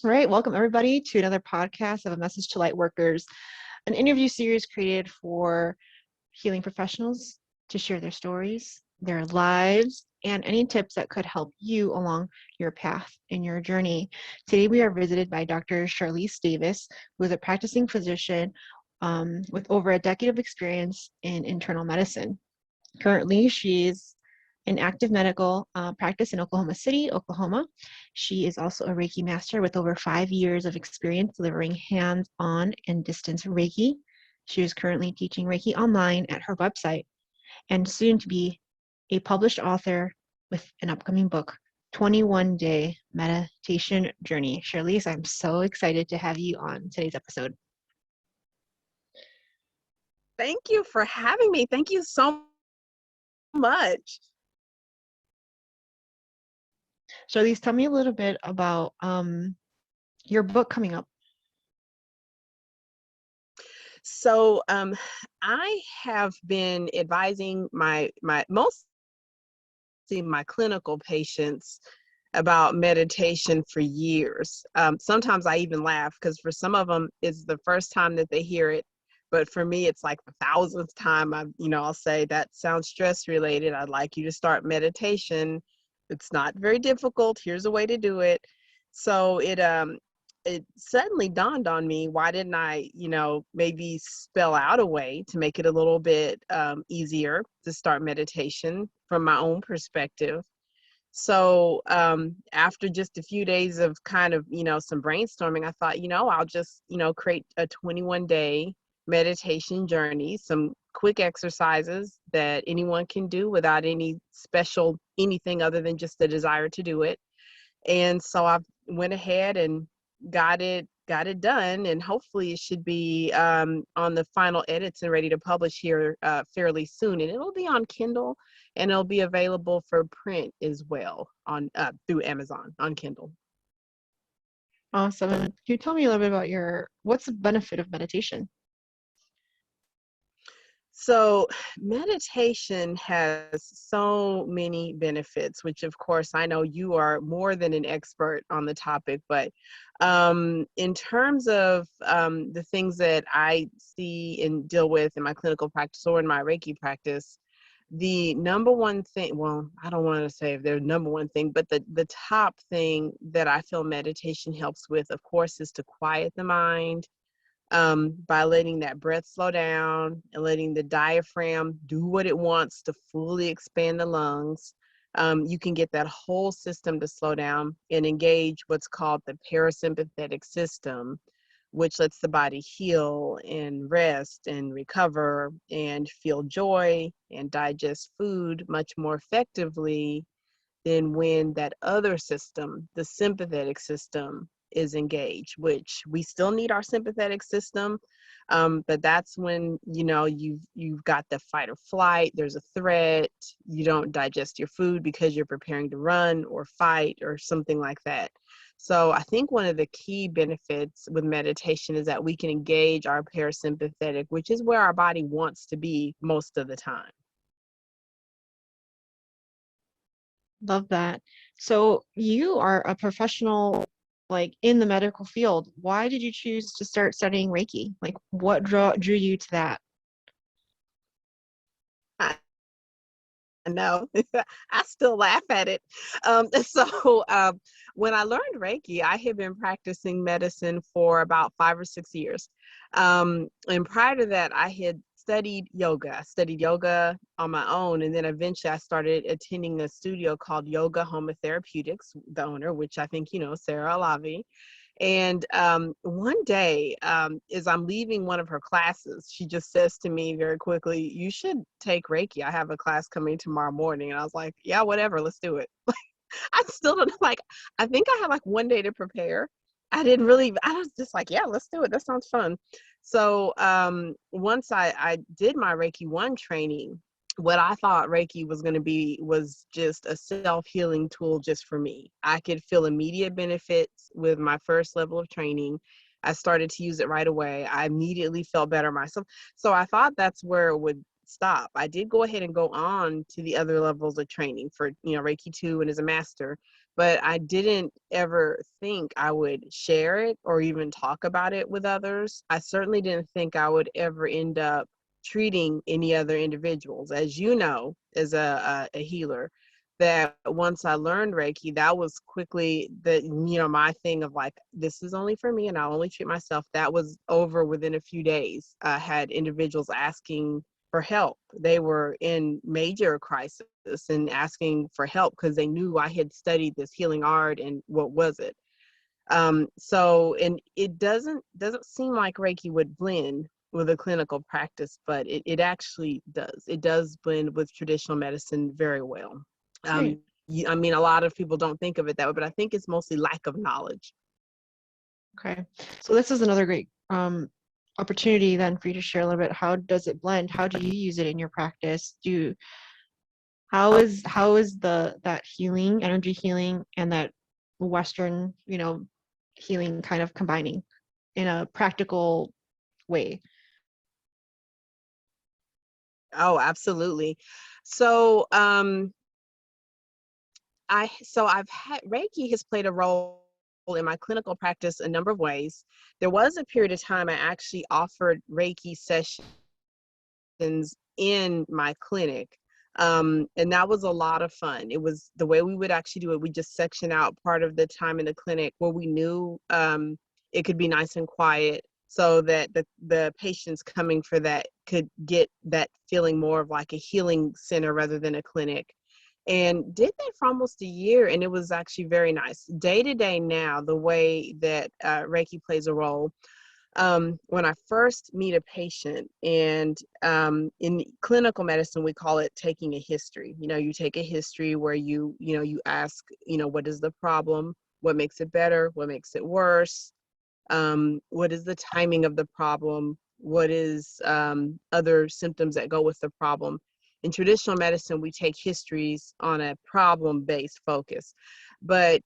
All right, welcome everybody to another podcast of A Message to Lightworkers, an interview series created for healing professionals to share their stories, their lives, and any tips that could help you along your path in your journey. Today we are visited by Dr. Charlyce Davis, who is a practicing physician with over a decade of experience in internal medicine. Currently, she's in active medical practice in Oklahoma City, Oklahoma. She is also a Reiki master with over 5 years of experience delivering hands-on and distance Reiki. She is currently teaching Reiki online at her website and soon to be a published author with an upcoming book, 21-Day Meditation Journey. Charlyce, I'm so excited to have you on today's episode. Thank you for having me. Thank you so much. Charlyce, tell me a little bit about your book coming up. So I have been advising mostly my clinical patients about meditation for years. Sometimes I even laugh because for some of them it's the first time that they hear it. But for me, it's like the thousandth time I'll say that sounds stress related. I'd like you to start meditation. It's not very difficult. Here's a way to do it. So it suddenly dawned on me, why didn't I, maybe spell out a way to make it a little bit easier to start meditation from my own perspective. So after just a few days of kind of, some brainstorming, I thought, I'll just, create a 21-day meditation journey, some quick exercises that anyone can do without any special anything other than just the desire to do it. And so I went ahead and got it done, and hopefully it should be on the final edits and ready to publish here fairly soon. And it'll be on Kindle, and it'll be available for print as well on through Amazon on Kindle. Awesome. And can you tell me a little bit about what's the benefit of meditation? So meditation has so many benefits, which of course I know you are more than an expert on the topic, but in terms of the things that I see and deal with in my clinical practice or in my Reiki practice, the number one thing, well, I don't want to say if they're number one thing, but the top thing that I feel meditation helps with, of course, is to quiet the mind by letting that breath slow down and letting the diaphragm do what it wants to fully expand the lungs. You can get that whole system to slow down and engage what's called the parasympathetic system, which lets the body heal and rest and recover and feel joy and digest food much more effectively than when that other system, the sympathetic system, is engaged, which we still need our sympathetic system. But that's when, you've got the fight or flight, there's a threat, you don't digest your food because you're preparing to run or fight or something like that. So I think one of the key benefits with meditation is that we can engage our parasympathetic, which is where our body wants to be most of the time. Love that. So you are a professional, like in the medical field. Why did you choose to start studying Reiki? Like what drew you to that? I know. I still laugh at it. So when I learned Reiki, I had been practicing medicine for about 5 or 6 years. And prior to that, I had studied yoga. I studied yoga on my own. And then eventually I started attending a studio called Yoga Homa Therapeutics, the owner, which I think, Sarah Alavi. And one day, as I'm leaving one of her classes, she just says to me very quickly, "You should take Reiki. I have a class coming tomorrow morning." And I was like, "Yeah, whatever, let's do it." I still don't I think I had like one day to prepare. I was just like, "Yeah, let's do it. That sounds fun." So once I did my Reiki 1 training, what I thought Reiki was going to be was just a self-healing tool just for me. I could feel immediate benefits with my first level of training. I started to use it right away. I immediately felt better myself. So I thought that's where it would stop. I did go ahead and go on to the other levels of training for, Reiki 2 and as a master. but I didn't ever think I would share it or even talk about it with others. I certainly didn't think I would ever end up treating any other individuals. As you know, as a healer, that once I learned Reiki, that was quickly my thing of like, this is only for me and I'll only treat myself. That was over within a few days. I had individuals asking for help. They were in major crisis and asking for help because they knew I had studied this healing art and what was it. And it doesn't seem like Reiki would blend with a clinical practice, but it actually does. It does blend with traditional medicine very well. Great. I mean, a lot of people don't think of it that way, but I think it's mostly lack of knowledge. Okay. So this is another great opportunity then for you to share a little bit. How does it blend? How do you use it in your practice? How is that healing, energy healing, and that Western, healing kind of combining in a practical way? Oh, absolutely. So, I've had Reiki has played a role in my clinical practice a number of ways. There was a period of time I actually offered Reiki sessions in my clinic. And that was a lot of fun. It was the way we would actually do it. We just section out part of the time in the clinic where we knew it could be nice and quiet so that the patients coming for that could get that feeling more of like a healing center rather than a clinic. And did that for almost a year, and it was actually very nice. Day to day now, the way that Reiki plays a role, when I first meet a patient, and in clinical medicine, we call it taking a history. You take a history where you ask, what is the problem? What makes it better? What makes it worse? What is the timing of the problem? What is other symptoms that go with the problem? In traditional medicine, we take histories on a problem-based focus. But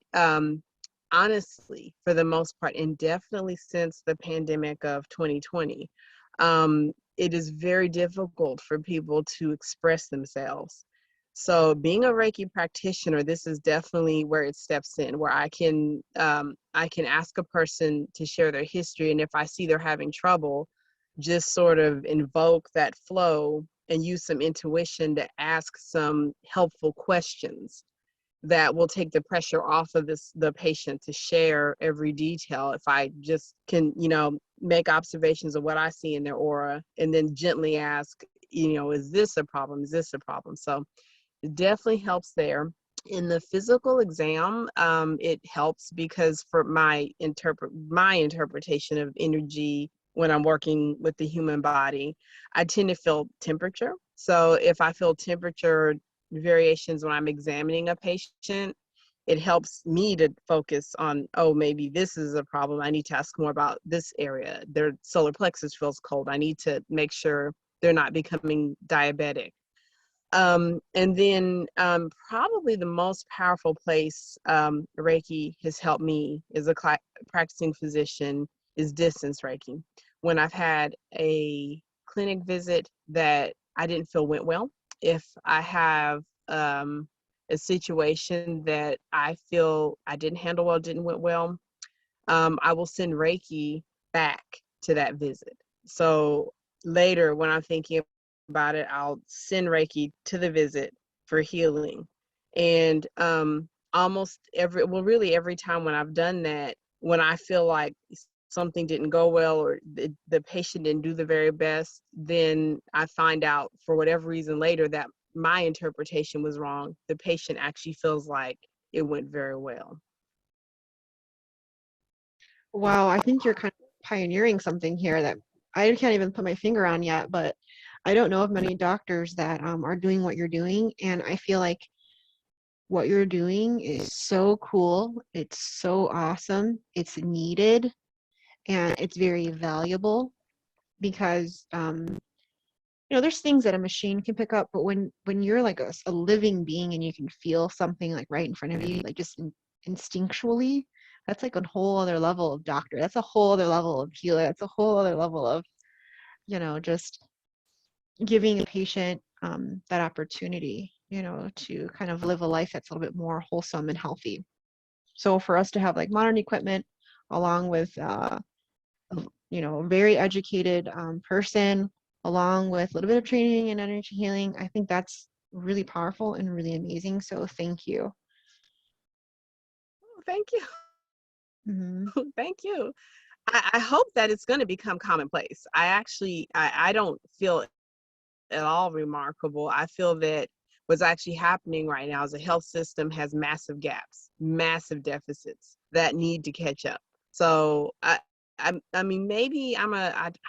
honestly, for the most part, and definitely since the pandemic of 2020, it is very difficult for people to express themselves. So being a Reiki practitioner, this is definitely where it steps in, where I can ask a person to share their history, and if I see they're having trouble, just sort of invoke that flow and use some intuition to ask some helpful questions that will take the pressure off of the patient to share every detail. If I just can, make observations of what I see in their aura and then gently ask, is this a problem? Is this a problem? So it definitely helps there. In the physical exam, it helps because for my interpretation of energy when I'm working with the human body, I tend to feel temperature. So if I feel temperature variations when I'm examining a patient, it helps me to focus on, oh, maybe this is a problem. I need to ask more about this area. Their solar plexus feels cold. I need to make sure they're not becoming diabetic. And then probably the most powerful place Reiki has helped me as a practicing physician is distance Reiki. When I've had a clinic visit that I didn't feel went well, if I have a situation that I feel I didn't handle well, didn't went well, I will send Reiki back to that visit. So later, when I'm thinking about it, I'll send Reiki to the visit for healing. And really every time when I've done that, when I feel like something didn't go well or the patient didn't do the very best, then I find out for whatever reason later that my interpretation was wrong. The patient actually feels like it went very well. Wow, I think you're kind of pioneering something here that I can't even put my finger on yet, but I don't know of many doctors that are doing what you're doing, and I feel like what you're doing is so cool. It's so awesome. It's needed, and it's very valuable because there's things that a machine can pick up, but when you're like a living being and you can feel something like right in front of you, like just instinctually, that's like a whole other level of doctor. That's a whole other level of healer. That's a whole other level of just giving a patient that opportunity, to kind of live a life that's a little bit more wholesome and healthy. So for us to have like modern equipment along with a very educated person, along with a little bit of training and energy healing, I think that's really powerful and really amazing. So thank you. Thank you. Hmm. Thank you. I hope that it's going to become commonplace. I don't feel at all remarkable. I feel that what's actually happening right now is the health system has massive gaps, massive deficits that need to catch up. So I mean, maybe I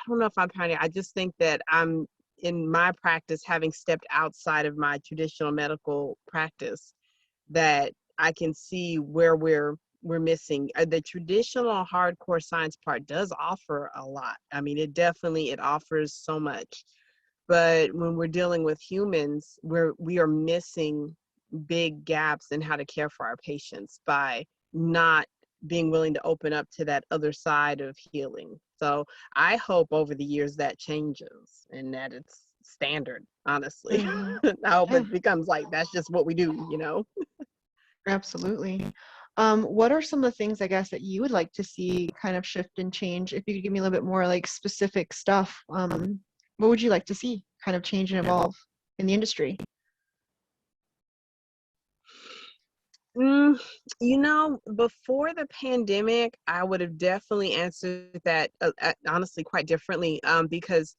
don't know if I'm trying to, I just think that I'm in my practice, having stepped outside of my traditional medical practice, that I can see where we're missing. The traditional hardcore science part does offer a lot. I mean, it offers so much. But when we're dealing with humans, we are missing big gaps in how to care for our patients by not being willing to open up to that other side of healing. So I hope over the years that changes and that it's standard, honestly. Hmm. I hope Yeah, it becomes like that's just what we do, you know? absolutely. What are some of the things, I guess, that you would like to see kind of shift and change? If you could give me a little bit more like specific stuff, what would you like to see kind of change and evolve in the industry? Mm, before the pandemic, I would have definitely answered that honestly quite differently, because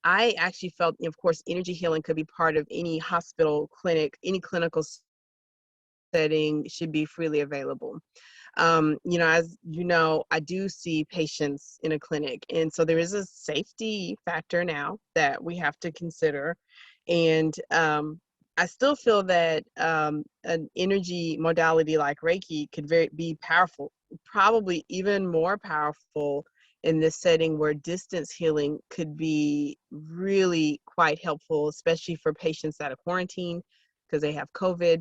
I actually felt, of course, energy healing could be part of any hospital, clinic, any clinical setting should be freely available. As you know, I do see patients in a clinic, and so there is a safety factor now that we have to consider. And I still feel that an energy modality like Reiki could be powerful, probably even more powerful in this setting where distance healing could be really quite helpful, especially for patients that are quarantined because they have COVID.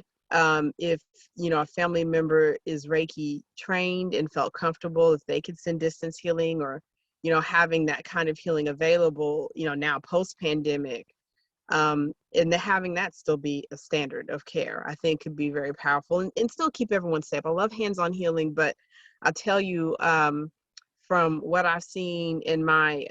If a family member is Reiki trained and felt comfortable, if they could send distance healing, or having that kind of healing available, now post pandemic, and having that still be a standard of care, I think could be very powerful, and still keep everyone safe. I love hands-on healing, but I'll tell you, from what I've seen in my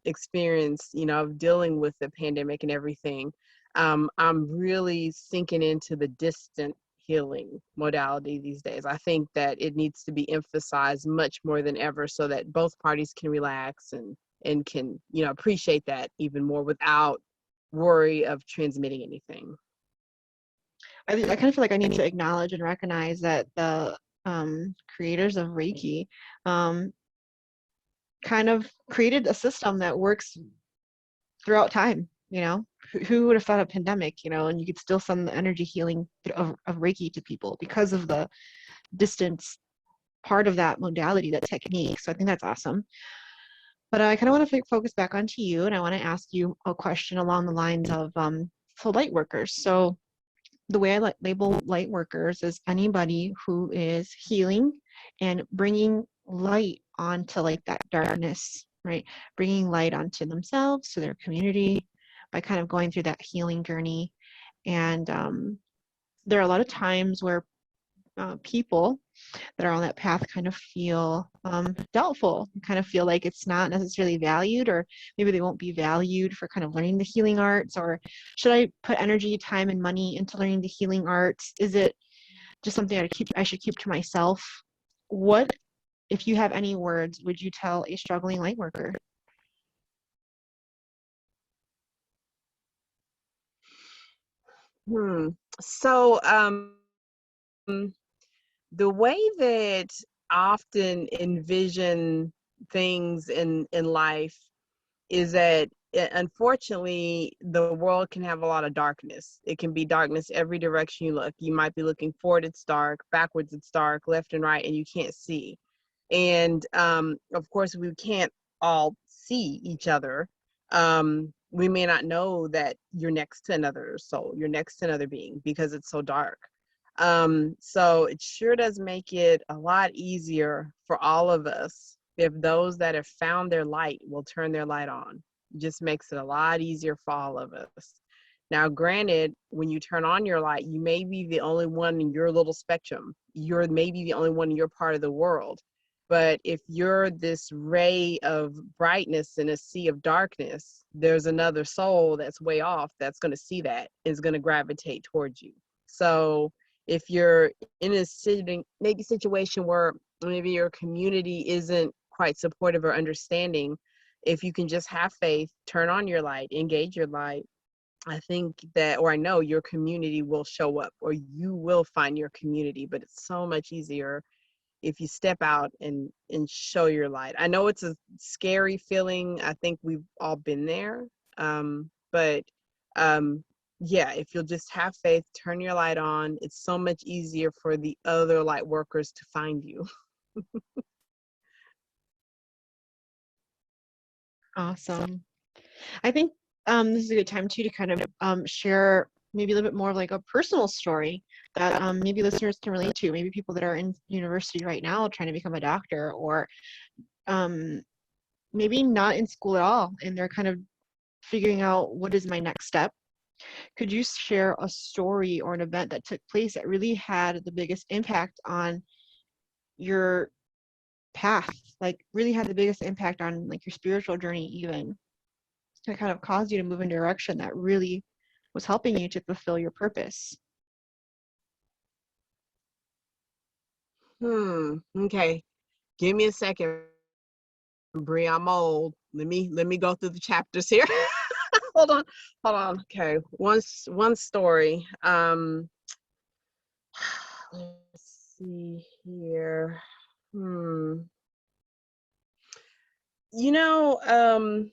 experience, of dealing with the pandemic and everything, I'm really sinking into the distant healing modality these days. I think that it needs to be emphasized much more than ever so that both parties can relax and can, appreciate that even more without worry of transmitting anything. I kind of feel like I need to acknowledge and recognize that the creators of Reiki um, kind of created a system that works throughout time. Who would have thought a pandemic, and you could still send the energy healing of Reiki to people because of the distance part of that modality, that technique. So I think that's awesome. But I kind of want to focus back onto you, and I want to ask you a question along the lines of so light workers. So the way I label light workers is anybody who is healing and bringing light onto like that darkness, right? Bringing light onto themselves, to their community, by kind of going through that healing journey. And there are a lot of times where people that are on that path kind of feel doubtful, kind of feel like it's not necessarily valued, or maybe they won't be valued for kind of learning the healing arts, or should I put energy, time, and money into learning the healing arts? Is it just something I should keep to myself? What, if you have any words, would you tell a struggling light worker? Hmm. So, the way that I often envision things in life is that, unfortunately, the world can have a lot of darkness. It can be darkness every direction you look. You might be looking forward, it's dark, backwards, it's dark, left and right, and you can't see. And of course, we can't all see each other. We may not know that you're next to another soul, you're next to another being because it's so dark. So it sure does make it a lot easier for all of us if those that have found their light will turn their light on. It just makes it a lot easier for all of us. Now, granted, when you turn on your light, you may be the only one in your little spectrum. You're maybe the only one in your part of the world. But if you're this ray of brightness in a sea of darkness, there's another soul that's way off that's going to see that, is going to gravitate towards you. So if you're in a maybe situation where maybe your community isn't quite supportive or understanding, if you can just have faith, turn on your light, engage your light, I think that, or I know your community will show up, or you will find your community. But it's so much easier if you step out and show your light. I know it's a scary feeling. I think we've all been there. But yeah, if you'll just have faith, turn your light on, it's so much easier for the other light workers to find you. Awesome. I think this is a good time too to kind of share maybe a little bit more of like a personal story that maybe listeners can relate to. Maybe people that are in university right now trying to become a doctor, or maybe not in school at all, and they're kind of figuring out what is my next step. Could you share a story or an event that took place that really had the biggest impact on your path, like really had the biggest impact on like your spiritual journey even? That kind of caused you to move in a direction that really was helping you to fulfill your purpose. Okay. Give me a second, Bri. I'm old. Let me go through the chapters here. hold on. Okay. One story. Let's see here. You know,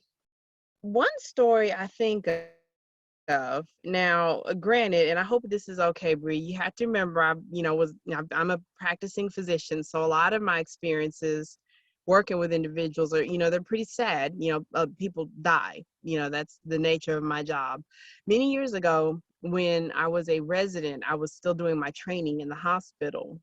one story I think of now, granted, and I hope this is okay, Bri, you have to remember, I'm a practicing physician, so a lot of my experiences working with individuals are, they're pretty sad. People die. That's the nature of my job. Many years ago, when I was a resident, I was still doing my training in the hospital.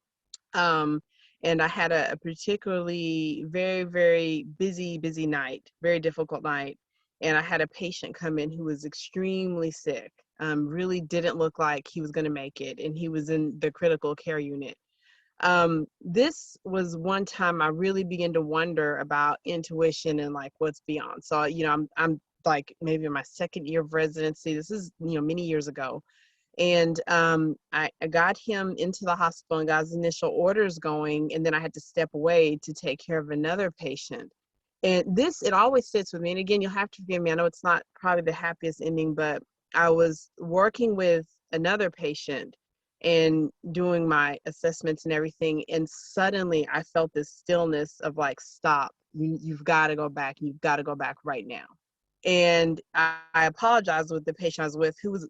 And I had a particularly very, very busy night, very difficult night. And I had a patient come in who was extremely sick, really didn't look like he was going to make it. And he was in the critical care unit. This was one time I really began to wonder about intuition and like what's beyond. So, I'm like maybe in my second year of residency. This is, many years ago. And I got him into the hospital and got his initial orders going. And then I had to step away to take care of another patient. And it always sits with me. And again, you'll have to forgive me. I know it's not probably the happiest ending, but I was working with another patient and doing my assessments and everything. And suddenly I felt this stillness of like, stop, you've got to go back. You've got to go back right now. And I apologized with the patient I was with, who was,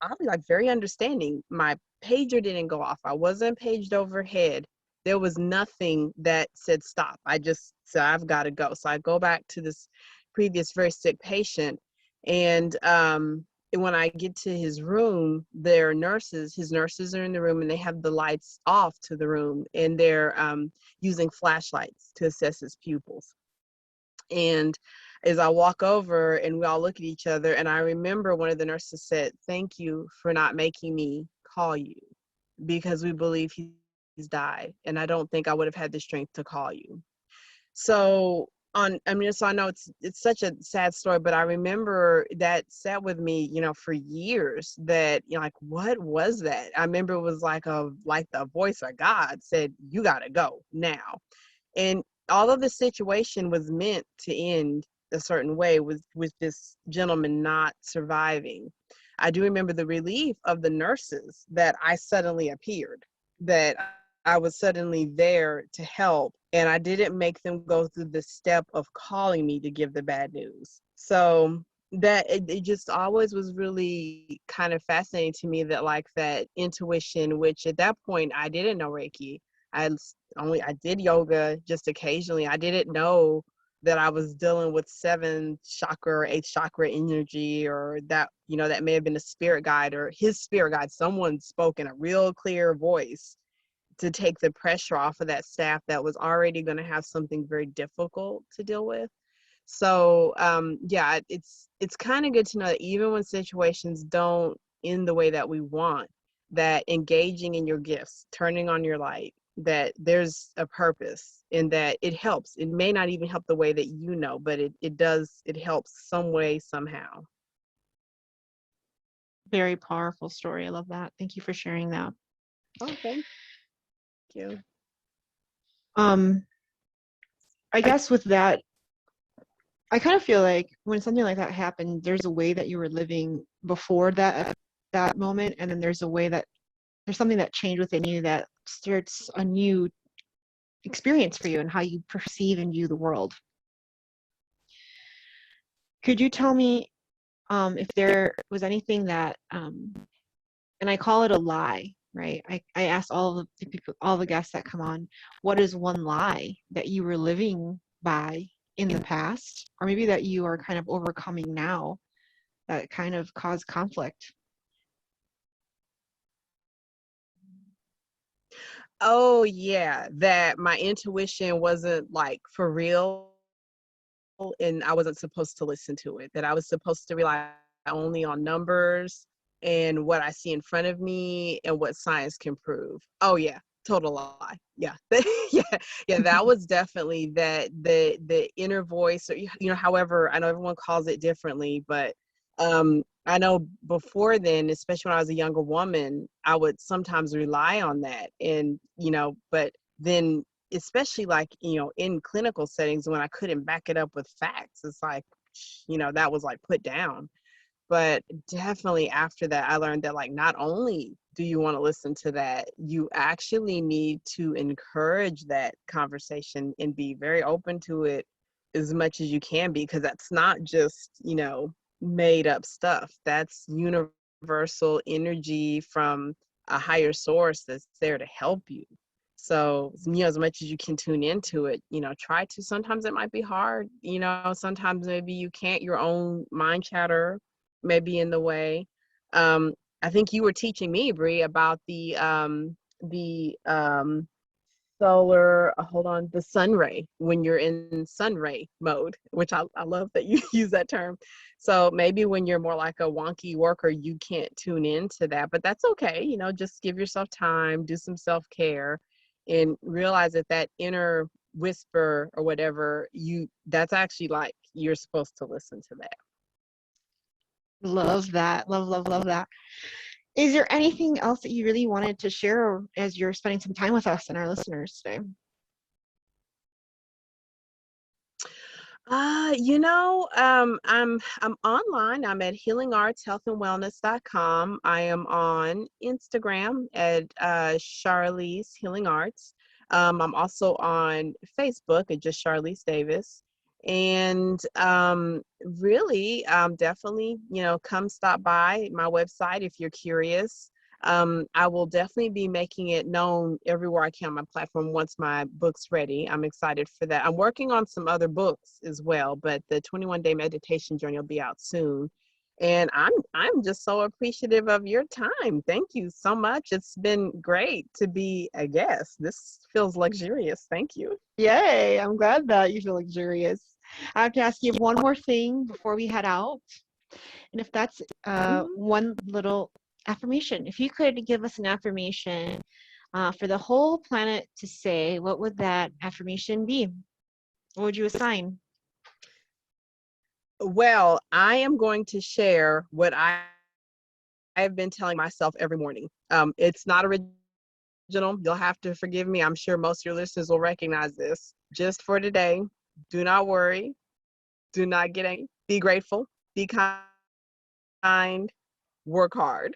I'll be like very understanding. My pager didn't go off. I wasn't paged overhead. There was nothing that said stop. I just said, I've got to go. So I go back to this previous very sick patient. And when I get to his room, his nurses are in the room, and they have the lights off to the room, and they're using flashlights to assess his pupils. And as I walk over and we all look at each other, and I remember one of the nurses said, "Thank you for not making me call you, because we believe he's died. And I don't think I would have had the strength to call you." So so I know it's such a sad story, but I remember that sat with me, for years, that, like, what was that? I remember it was like the voice of God said, "You got to go now." And although the situation was meant to end a certain way with this gentleman not surviving, I do remember the relief of the nurses that I suddenly appeared, that I was suddenly there to help, and I didn't make them go through the step of calling me to give the bad news. So that it just always was really kind of fascinating to me, that like that intuition, which at that point I didn't know Reiki. I did yoga just occasionally. I didn't know that I was dealing with 7th chakra or 8th chakra energy, or that, that may have been a spirit guide or his spirit guide. Someone spoke in a real clear voice to take the pressure off of that staff that was already going to have something very difficult to deal with. So yeah, it's kind of good to know that even when situations don't end the way that we want, that engaging in your gifts, turning on your light, that there's a purpose and that it helps. It may not even help the way that you know, but it does, it helps some way, somehow. Very powerful story. I love that. Thank you for sharing that. Oh, thank you. Um, I guess with that, I kind of feel like when something like that happened, there's a way that you were living before that moment, and then there's a way that there's something that changed within you that starts a new experience for you and how you perceive and view the world. Could you tell me if there was anything that, and I call it a lie, right? I ask all of the people, all the guests that come on, what is one lie that you were living by in the past, or maybe that you are kind of overcoming now that kind of caused conflict? Oh yeah, that my intuition wasn't like for real and I wasn't supposed to listen to it, that I was supposed to rely only on numbers and what I see in front of me and what science can prove. Oh yeah, total lie. Yeah. Yeah. Yeah, that was definitely that the inner voice, or however, I know everyone calls it differently, but I know before then, especially when I was a younger woman, I would sometimes rely on that. And, but then especially like, in clinical settings when I couldn't back it up with facts, it's like, that was like put down. But definitely after that, I learned that like not only do you want to listen to that, you actually need to encourage that conversation and be very open to it as much as you can be, because that's not just, made up stuff. That's universal energy from a higher source that's there to help you. So, as much as you can tune into it, try to. Sometimes it might be hard, sometimes maybe you can't, your own mind chatter may be in the way. I think you were teaching me, Bri, about the solar, hold on, the sun ray, when you're in sun ray mode, which I love that you use that term. So maybe when you're more like a wonky worker, you can't tune into that, but that's okay. Just give yourself time, do some self-care, and realize that that inner whisper or whatever, that's actually like you're supposed to listen to that. Love that. Love, love, love that. Is there anything else that you really wanted to share as you're spending some time with us and our listeners today? I'm online. I'm at healingartshealthandwellness.com. I am on Instagram at Charlyce Healing Arts. I'm also on Facebook at just Charlyce Davis. And really, definitely, come stop by my website if you're curious. I will definitely be making it known everywhere I can on my platform once my book's ready. I'm excited for that. I'm working on some other books as well, but the 21-day meditation journey will be out soon. And I'm just so appreciative of your time. Thank you so much. It's been great to be a guest. This feels luxurious. Thank you. Yay, I'm glad that you feel luxurious. I have to ask you one more thing before we head out. And if that's Mhm. one little affirmation, if you could give us an affirmation for the whole planet to say, what would that affirmation be? What would you assign? Well, I am going to share what I've been telling myself every morning. It's not original. You'll have to forgive me. I'm sure most of your listeners will recognize this. Just for today, do not worry. Do not get angry. Be grateful. Be kind. Work hard.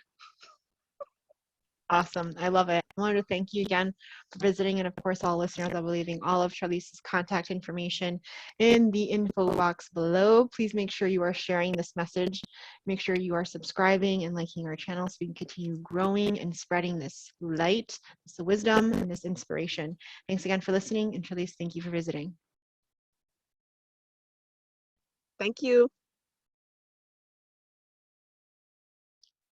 Awesome. I love it. I wanted to thank you again for visiting. And of course, all listeners, I'll be leaving all of Charlyce's contact information in the info box below. Please make sure you are sharing this message. Make sure you are subscribing and liking our channel so we can continue growing and spreading this light, this wisdom, and this inspiration. Thanks again for listening. And Charlyce, thank you for visiting. Thank you.